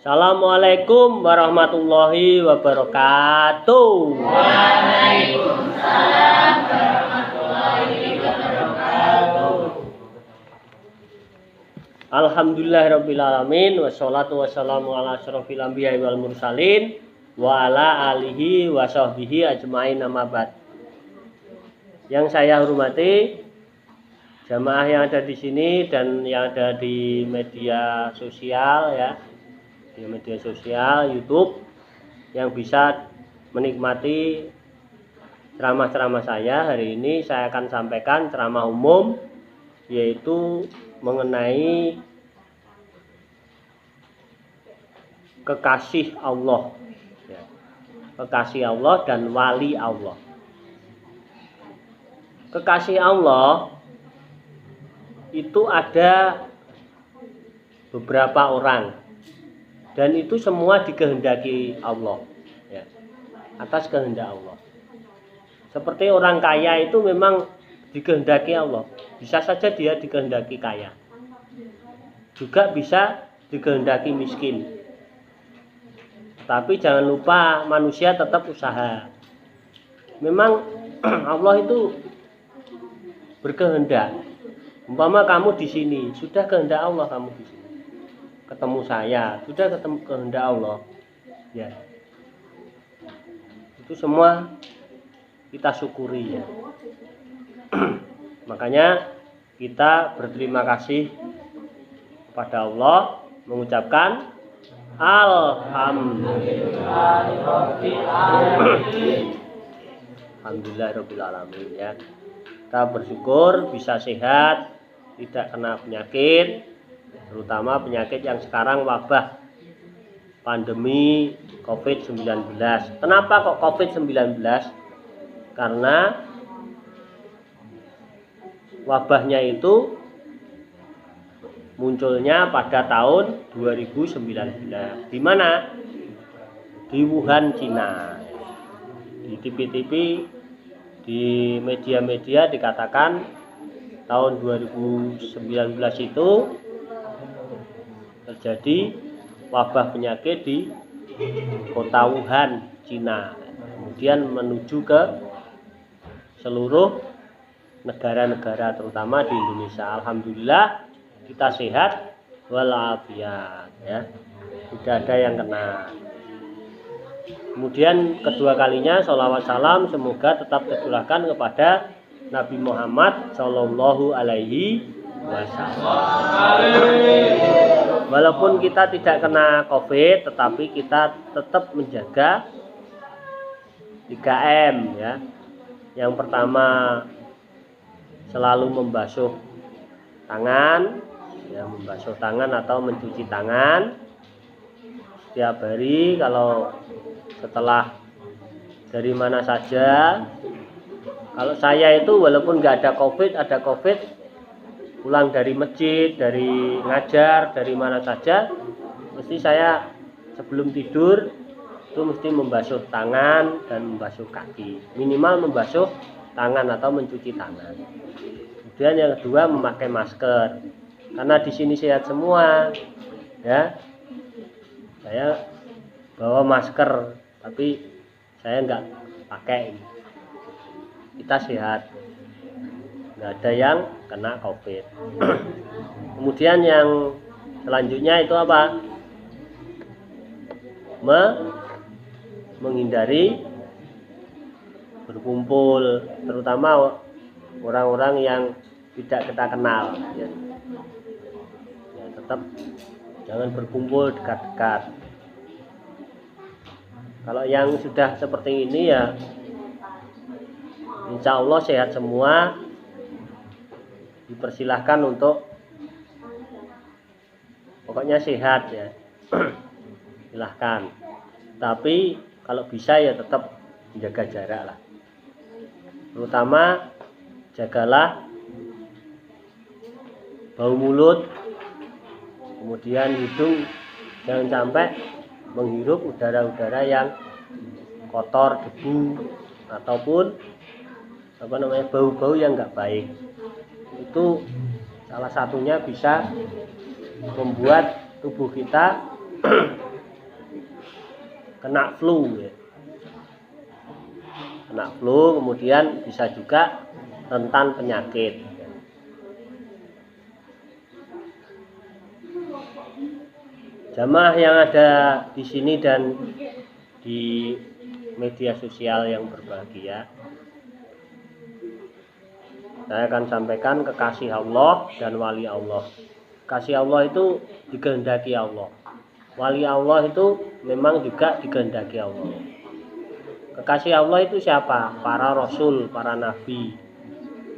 Assalamualaikum warahmatullahi wabarakatuh. Waalaikumsalam warahmatullahi wabarakatuh. Alhamdulillahirabbil alamin wassalatu wassalamu ala asyrofil anbiya'i wal mursalin wa ala alihi wa sahbihi ajmain amma ba'd. Yang saya hormati jamaah yang ada di sini dan yang ada di media sosial ya. Di media sosial YouTube yang bisa menikmati ceramah-ceramah saya. Hari ini saya akan sampaikan ceramah umum, yaitu mengenai kekasih Allah ya. Kekasih Allah dan wali Allah. Kekasih Allah itu ada beberapa orang, dan itu semua dikehendaki Allah ya, atas kehendak Allah. Seperti orang kaya itu memang dikehendaki Allah, bisa saja dia dikehendaki kaya, juga bisa dikehendaki miskin. Tapi jangan lupa manusia tetap usaha. Memang Allah itu berkehendak. Umpama kamu di sini, sudah kehendak Allah kamu di sini. Ketemu saya, sudah ketemu kehendak Allah ya. Itu semua kita syukuri ya. Makanya kita berterima kasih kepada Allah, mengucapkan Alhamdulillahirabbil alamin ya. Kita bersyukur bisa sehat, tidak kena penyakit, terutama penyakit yang sekarang wabah pandemi COVID-19. Kenapa kok COVID-19? Karena wabahnya itu munculnya pada tahun 2019. Di mana? Di Wuhan, Cina. Di TV-TV, di media-media dikatakan tahun 2019 itu terjadi wabah penyakit di kota Wuhan, Cina. Kemudian menuju ke seluruh negara-negara, terutama di Indonesia. Alhamdulillah kita sehat walafiat ya. Tidak ada yang kena. Kemudian kedua kalinya sholawat salam semoga tetap tercurahkan kepada Nabi Muhammad Shallallahu Alaihi Wasallam. Walaupun kita tidak kena COVID, tetapi kita tetap menjaga 3M ya. Yang pertama selalu membasuh tangan ya, membasuh tangan atau mencuci tangan setiap hari. Kalau setelah dari mana saja, kalau saya itu walaupun nggak ada COVID, pulang dari masjid, dari ngajar, dari mana saja, mesti saya sebelum tidur itu mesti membasuh tangan dan membasuh kaki, minimal membasuh tangan atau mencuci tangan. Kemudian yang kedua memakai masker, karena di sini sehat semua ya. Saya bawa masker tapi saya nggak pakai. Kita sehat, nggak ada yang kena COVID. Kemudian yang selanjutnya itu apa? Menghindari berkumpul, terutama orang-orang yang tidak kita kenal ya. Ya, tetap jangan berkumpul dekat-dekat. Kalau yang sudah seperti ini ya insya Allah sehat semua, dipersilahkan untuk pokoknya sehat ya. Silahkan, tapi kalau bisa ya tetap menjaga jarak lah, terutama jagalah bau mulut, kemudian hidung jangan sampai menghirup udara-udara yang kotor, debu ataupun bau-bau yang nggak baik. Itu salah satunya bisa membuat tubuh kita kena flu ya. Kena flu, kemudian bisa juga rentan penyakit. Jamaah yang ada di sini dan di media sosial yang berbahagia, saya akan sampaikan kekasih Allah dan wali Allah. Kasih Allah itu dikehendaki Allah. Wali Allah itu memang juga dikehendaki Allah. Kekasih Allah itu siapa? Para rasul, para nabi,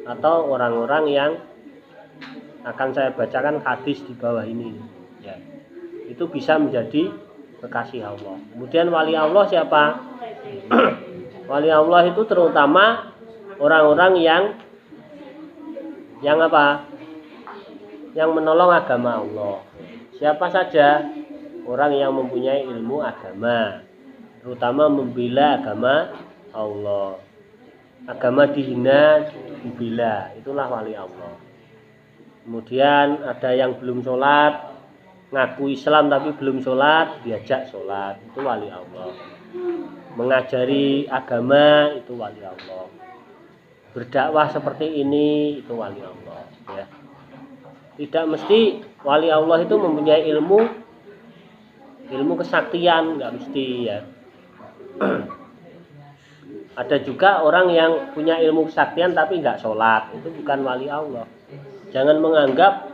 atau orang-orang yang akan saya bacakan hadis di bawah ini. Ya. Itu bisa menjadi kekasih Allah. Kemudian wali Allah siapa? Wali Allah itu terutama orang-orang yang apa? Yang menolong agama Allah. Siapa saja orang yang mempunyai ilmu agama, terutama membela agama Allah. Agama dihina, dibela, itulah wali Allah. Kemudian ada yang belum sholat, ngaku Islam tapi belum sholat, diajak sholat, itu wali Allah. Mengajari agama, itu wali Allah. Berdakwah seperti ini, itu wali Allah. Ya. Tidak mesti wali Allah itu mempunyai ilmu kesaktian, nggak mesti ya. Ada juga orang yang punya ilmu kesaktian tapi nggak sholat, itu bukan wali Allah. Jangan menganggap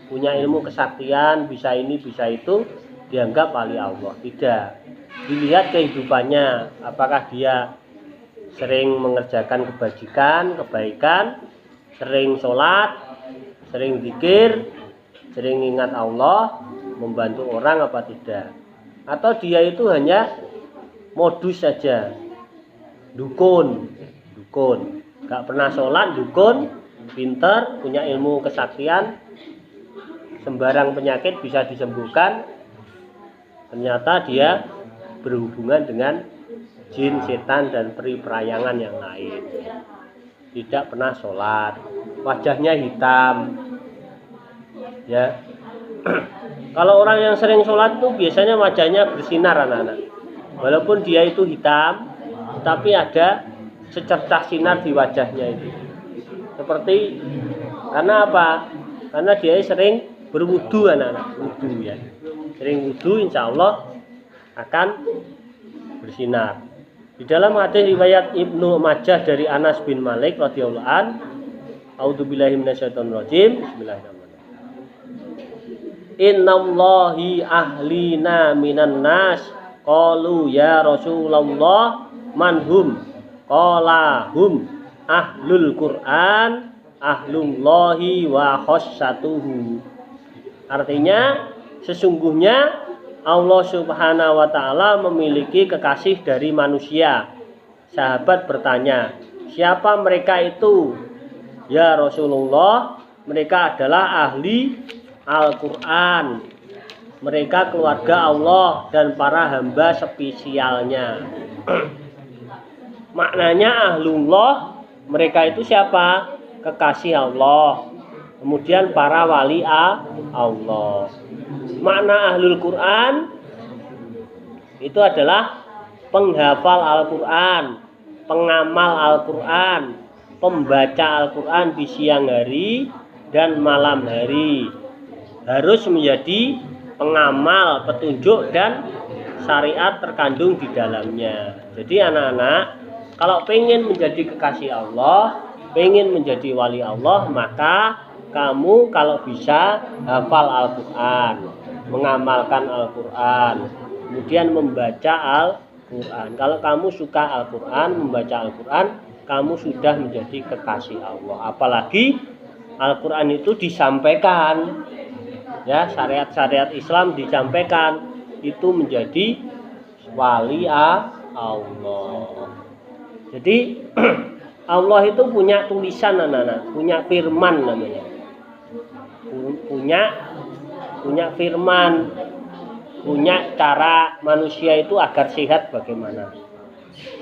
punya ilmu kesaktian, bisa ini, bisa itu, dianggap wali Allah. Tidak. Dilihat kehidupannya, apakah dia sering mengerjakan kebajikan, kebaikan, sering sholat, sering zikir, sering ingat Allah, membantu orang apa tidak. Atau dia itu hanya modus saja, dukun, gak pernah sholat, dukun, pinter, punya ilmu kesaktian, sembarang penyakit bisa disembuhkan. Ternyata dia berhubungan dengan jin, setan, dan peri-perayangan yang lain. Tidak pernah sholat, wajahnya hitam. Ya, kalau orang yang sering sholat itu biasanya wajahnya bersinar anak-anak. Walaupun dia itu hitam, tapi ada secercah sinar di wajahnya itu. Seperti karena apa? Karena dia sering berwudu anak-anak, wudu ya. Sering wudu, insya Allah akan bersinar. Di dalam hadis riwayat Ibnu Majah dari Anas bin Malik radhiyallahu an, a'udzubillahi minasyaitonirrajim. Bismillahirrahmanirrahim. Innallahi ahlina minan nas qalu ya Rasulullah manhum qala hum ahlul Quran ahlullahi wa khassatuhu. Artinya sesungguhnya Allah Subhanahu wa taala memiliki kekasih dari manusia. Sahabat bertanya, siapa mereka itu? Ya Rasulullah, mereka adalah ahli Al-Quran. Mereka keluarga Allah dan para hamba spesialnya. Maknanya ahlullah, mereka itu siapa? Kekasih Allah. Kemudian para wali Allah. Makna ahlul Quran itu adalah penghafal Al-Quran, pengamal Al-Quran, pembaca Al-Quran di siang hari dan malam hari. Harus menjadi pengamal, petunjuk dan syariat terkandung di dalamnya. Jadi anak-anak, kalau pengen menjadi kekasih Allah, pengen menjadi wali Allah, maka kamu kalau bisa hafal Al-Quran, mengamalkan Al-Quran, kemudian membaca Al-Quran. Kalau kamu suka Al-Quran, membaca Al-Quran, kamu sudah menjadi kekasih Allah. Apalagi Al-Quran itu disampaikan, ya, syariat-syariat Islam disampaikan, itu menjadi wali Allah. Jadi Allah itu punya tulisan anak-anak, punya firman namanya. Punya firman, punya cara manusia itu agar sehat bagaimana.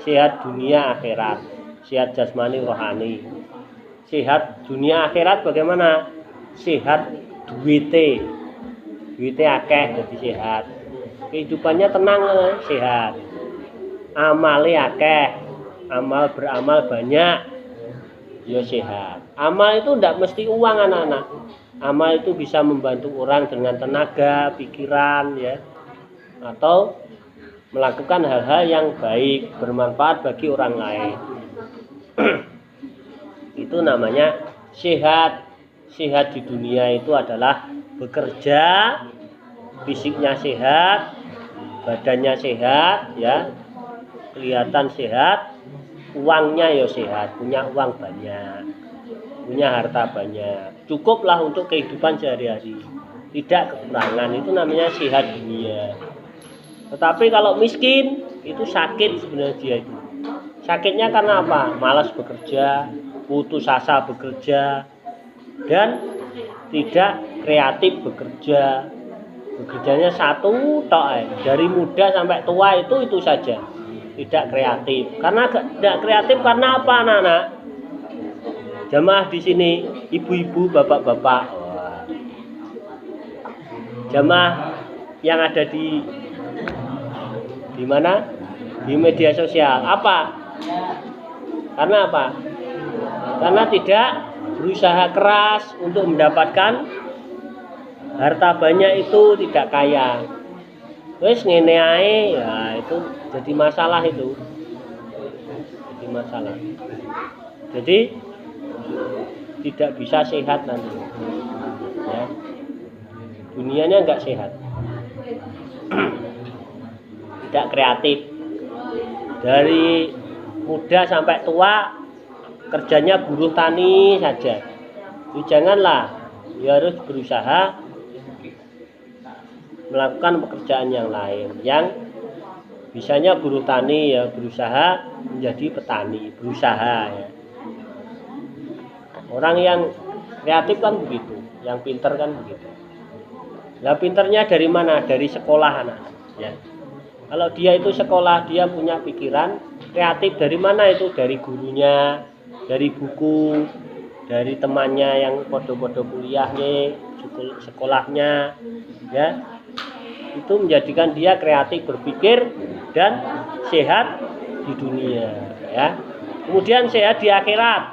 Sehat dunia akhirat, sehat jasmani rohani. Sehat dunia akhirat bagaimana? Sehat duite akeh jadi sehat. kehidupannya tenang, sehat. Amale akeh, beramal banyak, ya sehat. Amal itu tidak mesti uang anak-anak. Amal itu bisa membantu orang dengan tenaga, pikiran, ya, atau melakukan hal-hal yang baik, bermanfaat bagi orang lain. Itu namanya sehat. Sehat di dunia itu adalah bekerja, fisiknya sehat, badannya sehat, ya, kelihatan sehat, uangnya ya sehat, punya uang banyak, punya harta banyak, cukuplah untuk kehidupan sehari-hari, tidak kekurangan. Itu namanya sehat dunia. Tetapi kalau miskin itu sakit sebenarnya dia itu. Sakitnya karena apa? Malas bekerja, putus asa bekerja, dan tidak kreatif bekerja. Bekerjanya satu tok, dari muda sampai tua itu saja. Tidak kreatif. Karena tidak kreatif karena apa, anak-anak? Jamaah di sini, ibu-ibu, bapak-bapak. Jamaah yang ada di mana? Di media sosial. Apa? Karena apa? Karena tidak berusaha keras untuk mendapatkan harta banyak, itu tidak kaya. Wes ngene ae, ya itu jadi masalah itu. Jadi masalah. Jadi tidak bisa sehat nanti. Ya. Dunianya enggak sehat. Tidak kreatif. Dari muda sampai tua kerjanya buruh tani saja. Janganlah, dia harus berusaha melakukan pekerjaan yang lain. Yang bisanya buruh tani, ya berusaha menjadi petani, berusaha, ya. Orang yang kreatif kan begitu, yang pinter kan begitu. Nah, pinternya dari mana? Dari sekolah, anak, ya. Kalau dia itu sekolah, dia punya pikiran kreatif dari mana itu? Dari gurunya, dari buku, dari temannya yang podo-podo kuliahnya, sekolahnya, ya. Itu menjadikan dia kreatif berpikir dan sehat di dunia, ya. Kemudian sehat di akhirat.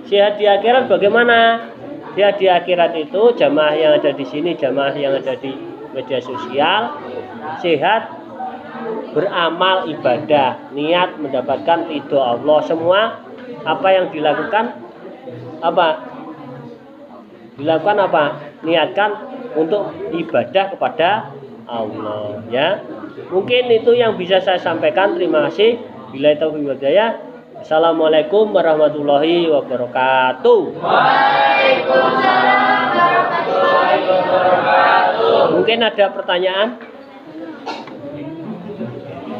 Sehat di akhirat bagaimana? Sehat di akhirat itu jamaah yang ada di sini, jamaah yang ada di media sosial, sehat beramal ibadah, niat mendapatkan ridho Allah. Semua apa yang dilakukan apa? Dilakukan apa? Niatkan untuk ibadah kepada Allah, ya. Mungkin itu yang bisa saya sampaikan. Terima kasih. Billahi taufiq wal hidayah. Assalamualaikum warahmatullahi wabarakatuh. Waalaikumsalam warahmatullahi wabarakatuh. Mungkin ada pertanyaan?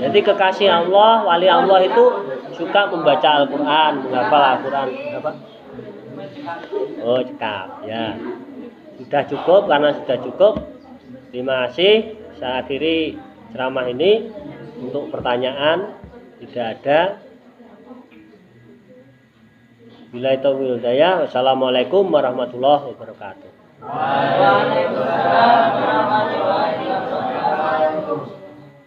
Jadi kekasih Allah, wali Allah itu suka membaca Al-Quran, menghafal Al-Quran. Apa? Oh, cekap, ya. Sudah cukup, karena sudah cukup. Terima kasih. Saya akhiri ceramah ini. Untuk pertanyaan tidak ada. Billahi taufiq wal hidayah. Wassalamualaikum warahmatullahi wabarakatuh. Waalaikumsalam warahmatullahi wabarakatuh.